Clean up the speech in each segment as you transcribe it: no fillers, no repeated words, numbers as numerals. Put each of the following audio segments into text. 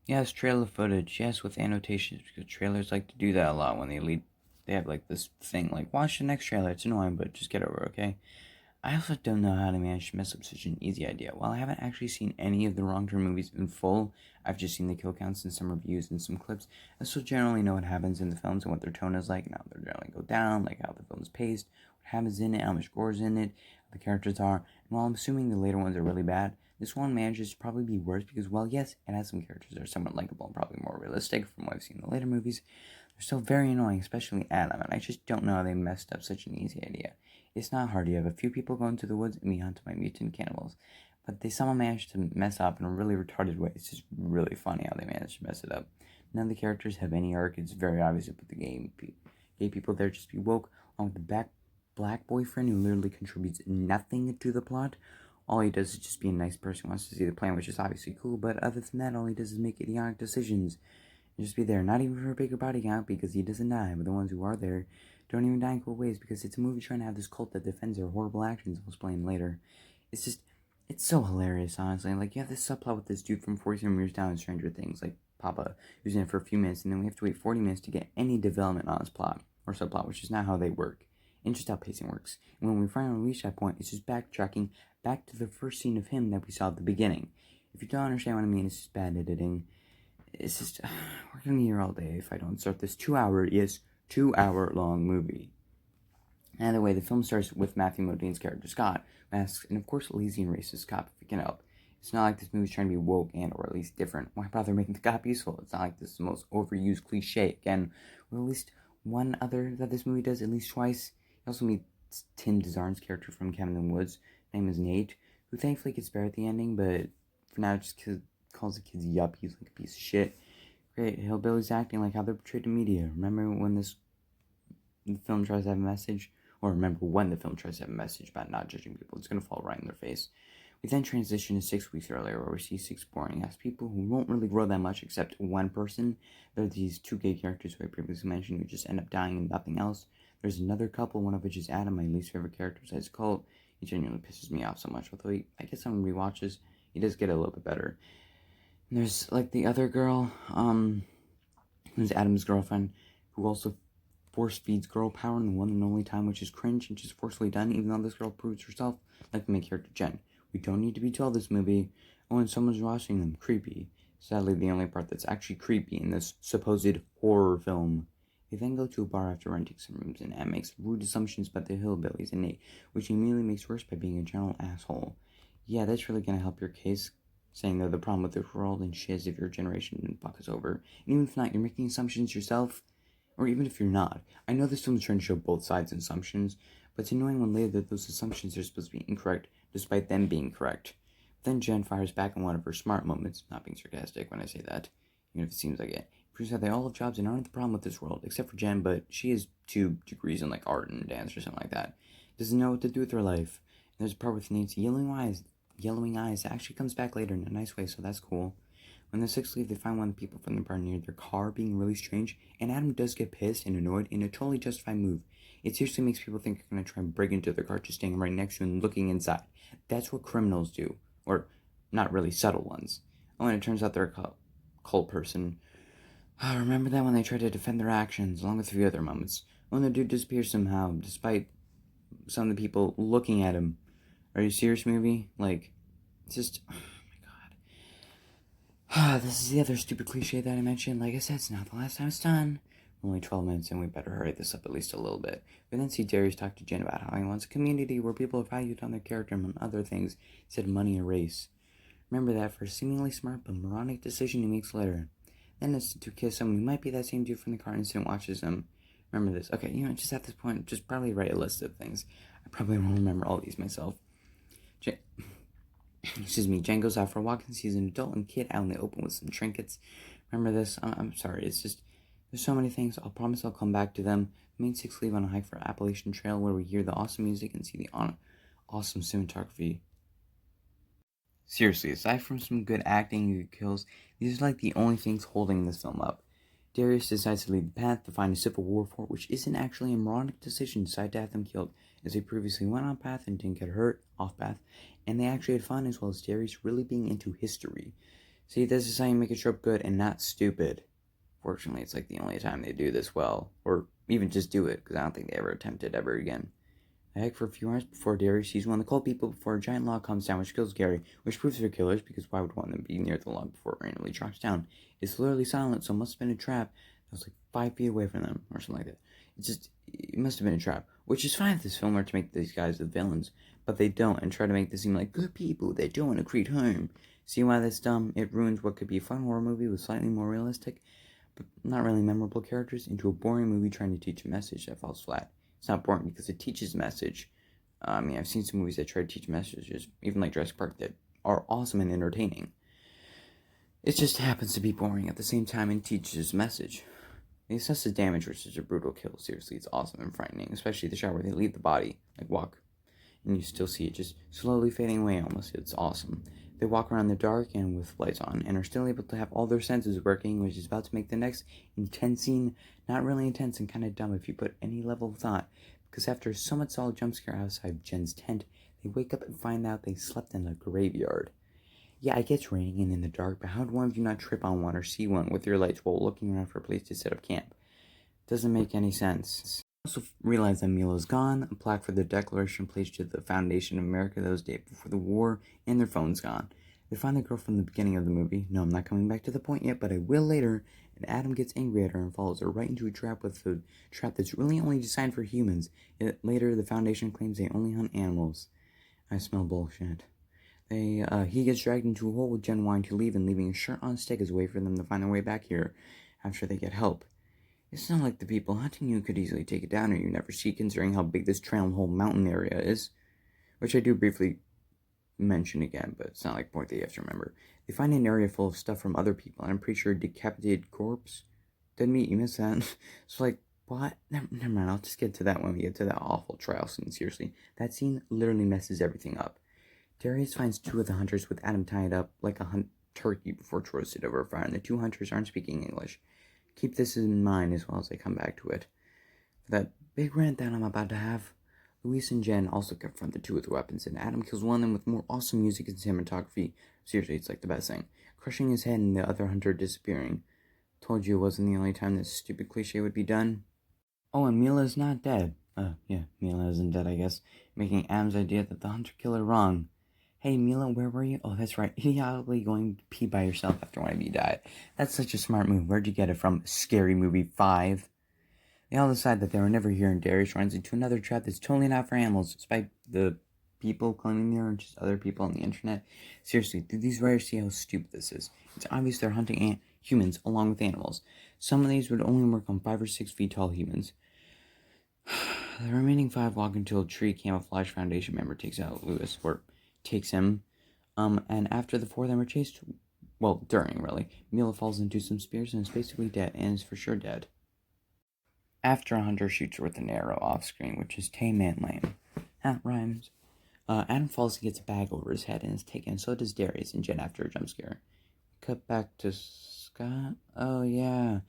Yes, trailer footage. Yes, with annotations because trailers like to do that a lot when they lead. They have like this thing like watch the next trailer. It's annoying, but just get over it, okay? I also don't know how to manage to mess up such an easy idea. While I haven't actually seen any of the Wrong Turn movies in full, I've just seen the kill counts and some reviews and some clips. I still generally know what happens in the films and what their tone is like, and how they generally go down, like how the film is paced, what happens in it, how much gore is in it, how the characters are. And while I'm assuming the later ones are really bad, this one manages to probably be worse because, well, yes, it has some characters that are somewhat likable and probably more realistic from what I've seen in the later movies. They're still very annoying, especially Adam, and I just don't know how they messed up such an easy idea. It's not hard. You have a few people go into the woods and be hunted by mutant cannibals. But they somehow managed to mess up in a really retarded way. It's just really funny how they managed to mess it up. None of the characters have any arc. It's very obvious to put the gay people there just be woke, along with the black boyfriend who literally contributes nothing to the plot. All he does is just be a nice person, wants to see the plan, which is obviously cool, but other than that, all he does is make idiotic decisions and just be there. Not even for a bigger body count because he doesn't die, but the ones who are there don't even die in cool ways because it's a movie trying to have this cult that defends their horrible actions. I'll explain later. It's just, it's so hilarious, honestly. Like, you have this subplot with this dude from 47 Years Down in Stranger Things, like Papa, who's in it for a few minutes, and then we have to wait 40 minutes to get any development on his plot or subplot, which is not how they work. And just how pacing works. And when we finally reach that point, it's just backtracking back to the first scene of him that we saw at the beginning. If you don't understand what I mean, it's just bad editing. It's just, we're gonna be here all day if I don't start this 2 hour long movie. Either way, the film starts with Matthew Modine's character Scott, who asks, and of course lazy and racist cop if he can help. It's not like this movie's trying to be woke and or at least different. Why bother making the cop useful? It's not like this is the most overused cliche. Again, with at least one other that this movie does at least twice. You also meet Tim DeZarn's character from Cabin in the Woods. His name is Nate, who thankfully gets better at the ending, but for now just calls the kids yuppies like a piece of shit. Great, Hillbilly's acting like how they're portrayed in media. Remember when the film tries to have a message? Or remember when the film tries to have a message about not judging people. It's going to fall right in their face. We then transition to 6 weeks earlier, where we see six boring ass people who won't really grow that much except one person. There are these two gay characters who I previously mentioned who just end up dying and nothing else. There's another couple, one of which is Adam, my least favorite character besides Colt. He genuinely pisses me off so much, although I guess on rewatches, he does get a little bit better. And there's like the other girl, who's Adam's girlfriend, who also force feeds girl power in the one and only time, which is cringe and just forcefully done, even though this girl proves herself, like the main character Jen. We don't need to be told this movie, oh, and someone's watching them, creepy. Sadly, the only part that's actually creepy in this supposed horror film. They then go to a bar after renting some rooms, and Anne makes rude assumptions about the hillbillies and Nate, which he immediately makes worse by being a general asshole. Yeah, that's really gonna help your case, saying they're the problem with the world and shiz if your generation didn't fuck us over. And even if not, you're making assumptions yourself, or even if you're not. I know this film is trying to show both sides' assumptions, but it's annoying when later that those assumptions are supposed to be incorrect, despite them being correct. Then Jen fires back in one of her smart moments, not being sarcastic when I say that, even if it seems like it. Proves how they all have jobs and aren't the problem with this world, except for Jen, but she has 2 degrees in like art and dance or something like that. Doesn't know what to do with her life. And there's a part with Nate's yellowing eyes that actually comes back later in a nice way, so that's cool. When the six leave, they find one of the people from the bar near their car being really strange, and Adam does get pissed and annoyed in a totally justified move. It seriously makes people think they're gonna try and break into their car just staying right next to and looking inside. That's what criminals do, or not really subtle ones. Oh, and it turns out they're a cult person. I remember that when they tried to defend their actions, along with a few other moments. When the dude disappears somehow, despite some of the people looking at him. Are you serious, movie? Like, it's just, oh my god. This is the other stupid cliche that I mentioned. Like I said, it's not the last time it's done. We're only 12 minutes and we better hurry this up at least a little bit. We then see Darius talk to Jen about how he wants a community where people are valued on their character among other things, instead of money or race. Remember that for a seemingly smart but moronic decision he makes later. Then it's to kiss someone who might be that same dude from the car incident watches him. Remember this. Okay, just at this point, just probably write a list of things. I probably won't remember all these myself. Jen, Jen goes out for a walk and sees an adult and kid out in the open with some trinkets. Remember this? I'm sorry, it's just, there's so many things. I'll promise I'll come back to them. The main six leave on a hike for Appalachian Trail where we hear the awesome music and see the awesome cinematography. Seriously, aside from some good acting and good kills, these are like the only things holding this film up. Darius decides to leave the path to find a civil war fort, which isn't actually a moronic decision, decide to have them killed, as they previously went on path and didn't get hurt off path, and they actually had fun as well as Darius really being into history. See, this is how you make a trope good and not stupid. Fortunately, it's like the only time they do this well, or even just do it, because I don't think they ever attempt it ever again. They hike for a few hours before Darius sees one of the cold people before a giant log comes down, which kills Gary, which proves they're killers, because why would one of them be near the log before it randomly drops down? It's literally silent, so it must have been a trap that was like 5 feet away from them, or something like that. It must have been a trap, which is fine if this film were to make these guys the villains, but they don't, and try to make this seem like good people that don't want to create harm. See why that's dumb? It ruins what could be a fun horror movie with slightly more realistic, but not really memorable characters, into a boring movie trying to teach a message that falls flat. It's not boring because it teaches a message. I've seen some movies that try to teach messages, even like Jurassic Park, that are awesome and entertaining. It just happens to be boring at the same time and teaches a message. The excessive damage versus a brutal kill, seriously, it's awesome and frightening, especially the shot where they leave the body, like walk, and you still see it just slowly fading away almost. It's awesome. They walk around in the dark and with lights on, and are still able to have all their senses working, which is about to make the next intense scene not really intense and kind of dumb if you put any level of thought, because after so much solid jump scare outside Jen's tent, they wake up and find out they slept in a graveyard. Yeah, it gets raining and in the dark, but how'd one of you not trip on one or see one with your lights while looking around for a place to set up camp? Doesn't make any sense. Also realize that Milo's gone, a plaque for the declaration placed to the Foundation of America that was dated before the war, and their phone's gone. They find the girl from the beginning of the movie. No, I'm not coming back to the point yet, but I will later. And Adam gets angry at her and follows her right into a trap that's really only designed for humans. Yet later, the Foundation claims they only hunt animals. I smell bullshit. He gets dragged into a hole with Jen wanting to leave and leaving a shirt on a stick as a way for them to find their way back here after they get help. It's not like the people hunting you could easily take it down, or you never see, considering how big this trail and whole mountain area is. Which I do briefly mention again, but it's not like a point that you have to remember. They find an area full of stuff from other people, and I'm pretty sure a decapitated corpse. Didn't meet you missed that. So like, what? Never mind, I'll just get to that when we get to that awful trial scene, seriously. That scene literally messes everything up. Darius finds 2 of the hunters with Adam tied up like a turkey before it's roasted over a fire, and the 2 hunters aren't speaking English. Keep this in mind as well as I come back to it. For that big rant that I'm about to have, Luis and Jen also confront the 2 with weapons, and Adam kills one of them with more awesome music and cinematography. Seriously, it's like the best thing. Crushing his head and the other hunter disappearing. Told you it wasn't the only time this stupid cliche would be done. Oh, and Mila's not dead. Yeah, Mila isn't dead, I guess, making Adam's idea that the hunter-killer wrong. Hey, Mila, where were you? Oh, that's right. Idiotically going to pee by yourself after one of you died. That's such a smart move. Where'd you get it from? Scary Movie 5. They all decide that they were never here, and Darius runs into another trap that's totally not for animals, despite the people claiming they are just other people on the internet. Seriously, do these writers see how stupid this is? It's obvious they're hunting humans along with animals. Some of these would only work on 5 or 6 feet tall humans. The remaining 5 walk until a tree camouflage Foundation member takes out Lewis, or takes him, and after the 4 of them are chased, well, during, really, Mila falls into some spears and is basically dead, and is for sure dead. After a hunter shoots her with an arrow off screen, which is tame and lame. That rhymes. Adam falls and gets a bag over his head and is taken, so does Darius and Jen after a jump scare. Cut back to Scott. Oh, yeah.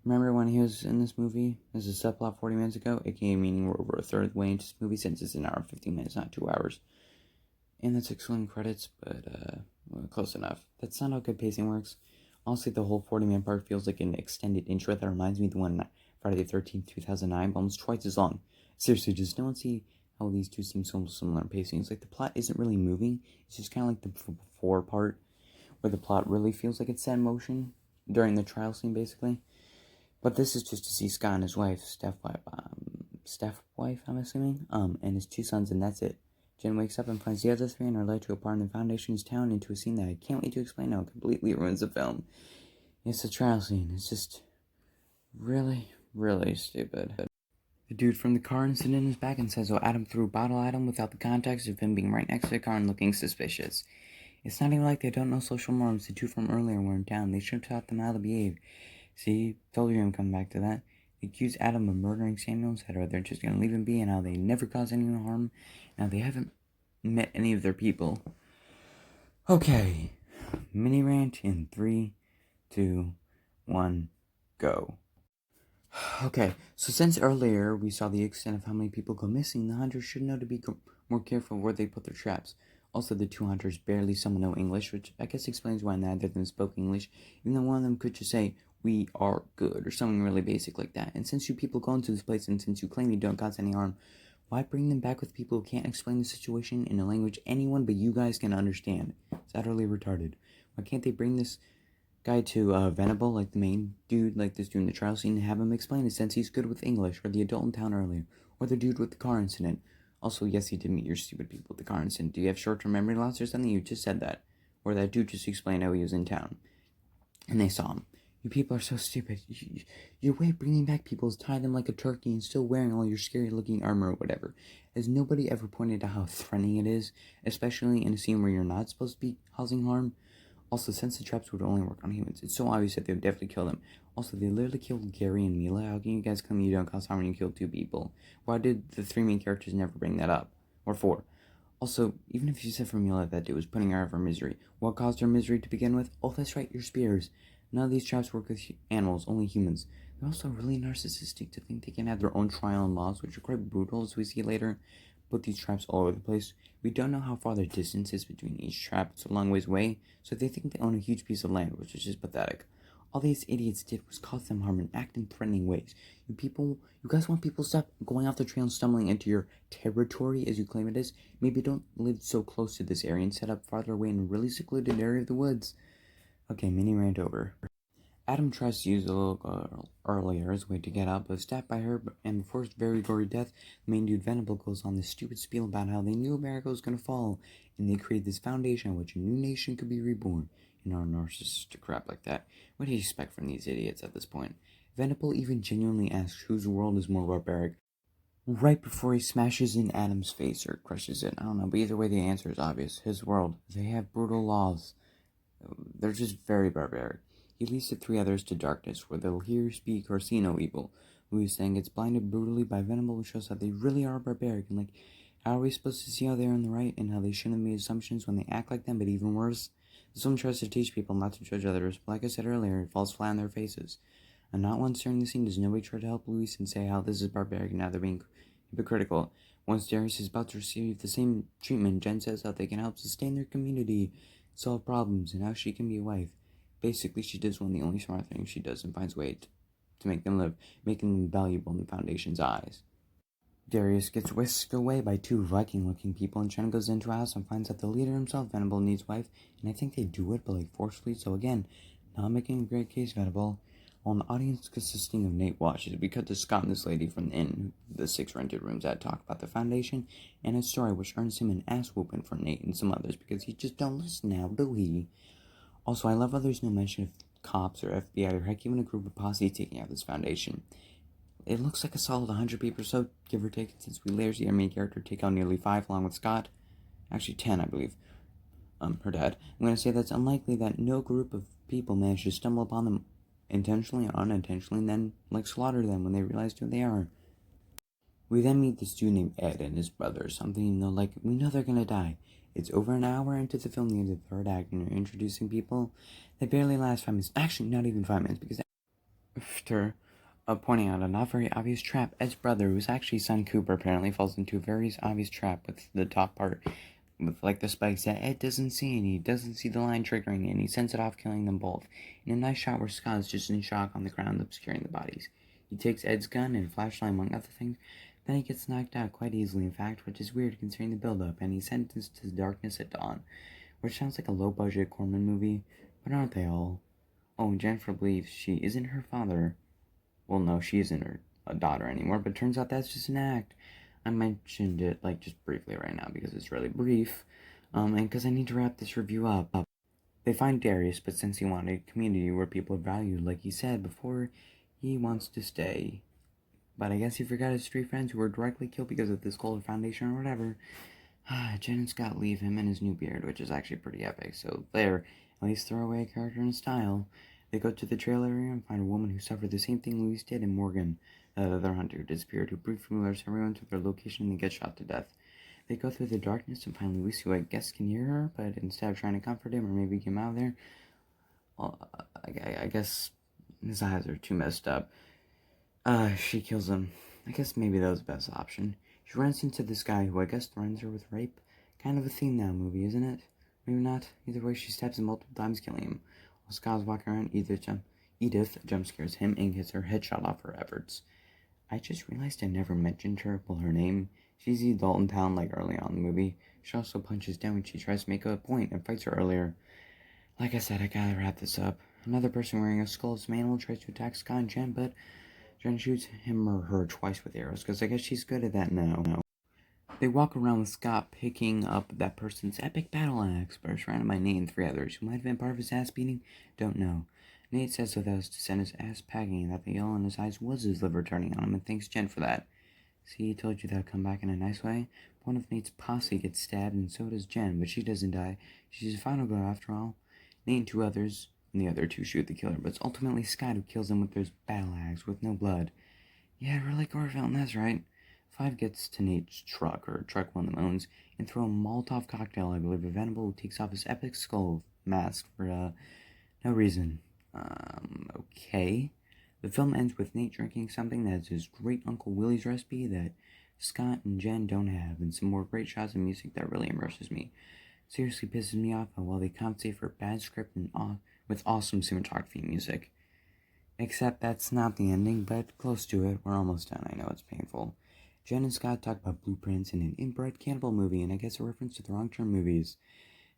Remember when he was in this movie as a subplot 40 minutes ago? aka meaning we're over a third of the way into this movie since it's an hour and 15 minutes, not 2 hours. And that's excluding credits, but well, close enough. That's not how good pacing works. Honestly, the whole 40-minute part feels like an extended intro that reminds me of the one Friday the 13th, 2009, but almost twice as long. Seriously, does no one see how these two seem so similar in pacing? It's like the plot isn't really moving. It's just kind of like the before part, where the plot really feels like it's set in motion during the trial scene, basically. But this is just to see Scott and his wife, Steph wife, I'm assuming, and his 2 sons, and that's it. Jen wakes up and finds the other 3 and are led to a part in the Foundation's town into a scene that I can't wait to explain how it completely ruins the film. It's the trial scene. It's just really, really stupid. The dude from the car incident is back and says, oh, Adam threw a bottle at him without the context of him being right next to the car and looking suspicious. It's not even like they don't know social norms. The 2 from earlier weren't down. They should have taught them how to behave. See, told you I'm coming back to that. They accuse Adam of murdering Samuel and said, or they're just gonna leave him be, and how they never caused anyone harm. Now they haven't met any of their people. Okay, mini rant in 3, 2, 1, go. Okay, so since earlier we saw the extent of how many people go missing, the hunters should know to be more careful where they put their traps. Also, the two hunters barely someone know English, which I guess explains why neither of them spoke English, even though one of them could just say, "We are good," or something really basic like that. And since you people go into this place and since you claim you don't cause any harm, why bring them back with people who can't explain the situation in a language anyone but you guys can understand? It's utterly retarded. Why can't they bring this guy to Venable, like the main dude, like this dude in the trial scene, and have him explain it since he's good with English, or the adult in town earlier, or the dude with the car incident? Also, yes, he did meet your stupid people with the car incident. Do you have short-term memory loss or something? You just said that. Or that dude just explained how he was in town, and they saw him. You people are so stupid. Your way of bringing back people is tie them like a turkey and still wearing all your scary-looking armor or whatever. Has nobody ever pointed out how threatening it is, especially in a scene where you're not supposed to be causing harm? Also, since the traps would only work on humans, it's so obvious that they would definitely kill them. Also, they literally killed Gary and Mila. How can you guys claim you don't cause harm when you kill two people? Why did the three main characters never bring that up? Or four? Also, even if you said for Mila that it was putting her out of her misery, what caused her misery to begin with? Oh, that's right, your spears. None of these traps work with animals, only humans. They're also really narcissistic to think they can have their own trial and laws, which are quite brutal, as we see later. Put these traps all over the place. We don't know how far the distance is between each trap. It's a long ways away, so they think they own a huge piece of land, which is just pathetic. All these idiots did was cause them harm and act in threatening ways. You guys want people to stop going off the trail and stumbling into your territory, as you claim it is? Maybe don't live so close to this area and set up farther away in a really secluded area of the woods. Okay, mini rant over. Adam tries to use the little girl earlier as a way to get out, but is stabbed by her, and before his very gory death, the main dude Venable goes on this stupid spiel about how they knew America was gonna fall, and they created this foundation on which a new nation could be reborn, and our narcissistic crap like that. What do you expect from these idiots at this point? Venable even genuinely asks whose world is more barbaric, right before he smashes in Adam's face or crushes it. I don't know, but either way the answer is obvious. His world. They have brutal laws. They're just very barbaric. He leads the three others to darkness, where they'll hear, speak, or see no evil. Louis saying gets blinded brutally by Venable, which shows how they really are barbaric, and like, how are we supposed to see how they're in the right, and how they shouldn't make assumptions when they act like them, but even worse? This one tries to teach people not to judge others, but like I said earlier, it falls flat on their faces. And not once during the scene does nobody try to help Luis and say how this is barbaric and how they're being hypocritical. Once Darius is about to receive the same treatment, Jen says how they can help sustain their community, solve problems, and how she can be a wife. Basically, she does one of the only smart things she does and finds a way to make them live, making them valuable in the Foundation's eyes. Darius gets whisked away by two Viking-looking people, and Jen goes into a house and finds out the leader himself, Venable, needs wife, and I think they do it, but like forcefully, so again, not making a great case, Venable. While an audience consisting of Nate watches, we cut to Scott and this lady from the inn, the 6 rented rooms that talk about the Foundation, and a story which earns him an ass whooping from Nate and some others, because he just don't listen now, do he? Also, I love how there's no mention of cops or FBI or heck even a group of posse taking out this Foundation. It looks like a solid 100 people or so, give or take, since we later see our main character take out nearly 5 along with Scott. Actually 10, I believe. Her dad. I'm going to say that's unlikely that no group of people managed to stumble upon them intentionally or unintentionally and then, like, slaughter them when they realized who they are. We then meet this dude named Ed and his brother or something, you know, like, we know they're gonna die. It's over an hour into the film near the third act and you're introducing people that barely last 5 minutes. Actually, not even 5 minutes, because after pointing out a not very obvious trap, Ed's brother, who's actually son Cooper, apparently falls into a very obvious trap with the top part with like the spikes that Ed doesn't see, and he doesn't see the line triggering it, and he sends it off, killing them both. In a nice shot where Scott is just in shock on the ground, obscuring the bodies. He takes Ed's gun and flashlight, among other things. Then he gets knocked out quite easily, in fact, which is weird considering the build-up, and he's sentenced to darkness at dawn, which sounds like a low-budget Corman movie, but aren't they all? Oh, Jennifer believes she isn't her father. Well, no, she isn't her daughter anymore, but it turns out that's just an act. I mentioned it, like, just briefly right now because it's really brief, and because I need to wrap this review up. They find Darius, but since he wanted a community where people are valued, like he said before, he wants to stay. But I guess he forgot his 3 friends who were directly killed because of this Golden Foundation or whatever. Jen and Scott leave him and his new beard, which is actually pretty epic, so there, at least throw away a character in style. They go to the trail area and find a woman who suffered the same thing Luis did, and Morgan, the other hunter who disappeared, who briefly alerts everyone to their location and they get shot to death. They go through the darkness and find Luis, who I guess can hear her, but instead of trying to comfort him or maybe get him out of there, well, I guess his eyes are too messed up. She kills him. I guess maybe that was the best option. She runs into this guy who I guess threatens her with rape. Kind of a theme now, movie, isn't it? Maybe not. Either way, she stabs him multiple times, killing him. While Scott's walking around, Edith jump scares him and gets her head shot off her efforts. I just realized I never mentioned her, well, her name. She's the adult in town, like early on in the movie. She also punches down when she tries to make a point and fights her earlier. Like I said, I gotta wrap this up. Another person wearing a skull's manual tries to attack Scott and Jen, but Jen shoots him or her twice with arrows, because I guess she's good at that now. They walk around with Scott picking up that person's epic battle axe, but are surrounded by Nate and 3 others who might have been part of his ass beating. Don't know. Nate says with us to send his ass packing and that the yellow in his eyes was his liver turning on him, and thanks Jen for that. See, I told you that would come back in a nice way. One of Nate's posse gets stabbed, and so does Jen, but she doesn't die. She's the final girl after all. Nate and 2 others, and the other 2 shoot the killer, but it's ultimately Scott who kills him with his battle axe with no blood. Yeah, really gore film, that's right. 5 gets to Nate's truck, or truck one of them owns, and throw a Molotov cocktail, I believe, a Venable who takes off his epic skull mask for, no reason. Okay. The film ends with Nate drinking something that is his great Uncle Willie's recipe that Scott and Jen don't have, and some more great shots of music that really immerses me. Seriously pisses me off while they compensate for a bad script and with awesome cinematography and music. Except that's not the ending, but close to it. We're almost done. I know it's painful. Jen and Scott talk about blueprints in an inbred cannibal movie, and I guess a reference to the Wrong Turn movies.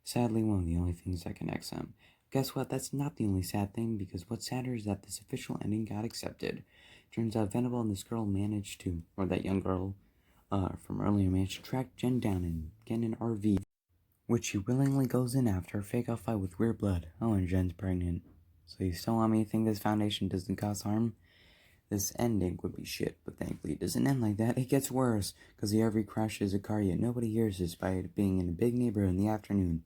Sadly, one of the only things that connects them. Guess what? That's not the only sad thing, because what's sadder is that this official ending got accepted. Turns out Venable and this girl managed to, or that young girl from earlier managed to track Jen down and get an RV, which she willingly goes in after a fake-out fight with weird blood. Oh, and Jen's pregnant. So you still want me to think this foundation doesn't cause harm? This ending would be shit, but thankfully it doesn't end like that. It gets worse, because the RV crashes a car yet nobody hears despite it being in a big neighborhood in the afternoon.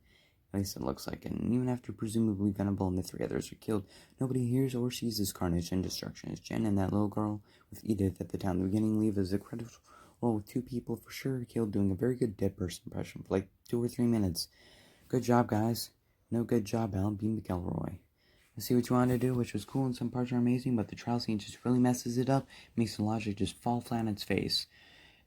At least it looks like it, and even after presumably Venable and the 3 others are killed, nobody hears or sees this carnage and destruction as Jen and that little girl with Edith at the town the beginning leave as a credit roll with 2 people for sure killed, doing a very good dead person impression for like 2 or 3 minutes. Good job, guys. No good job, Alan Bean McElroy. I see what you wanted to do, which was cool and some parts are amazing, but the trial scene just really messes it up, makes the logic just fall flat on its face.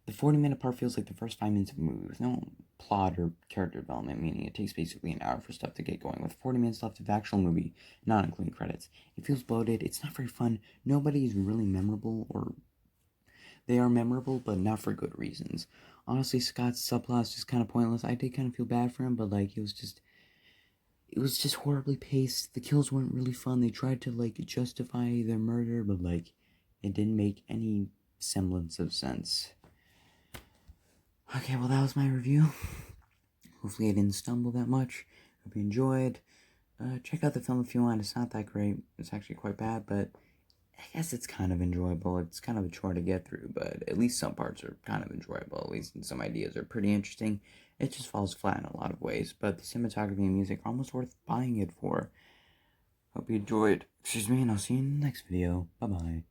The 40-minute part feels like the first 5 minutes of a movie, with no plot or character development, meaning it takes basically an hour for stuff to get going, with 40 minutes left of actual movie, not including credits. It feels bloated, it's not very fun, nobody is really memorable, or they are memorable, but not for good reasons. Honestly, Scott's subplot is just kind of pointless. I did kind of feel bad for him, but like, it was just horribly paced. The kills weren't really fun. They tried to like justify their murder, but like it didn't make any semblance of sense. Okay, well that was my review. Hopefully I didn't stumble that much. Hope you enjoyed. Check out the film if you want. It's not that great. It's actually quite bad, but I guess it's kind of enjoyable. It's kind of a chore to get through, but at least some parts are kind of enjoyable. At least some ideas are pretty interesting. It just falls flat in a lot of ways, but the cinematography and music are almost worth buying it for. Hope you enjoyed. Excuse me, and I'll see you in the next video. Bye-bye.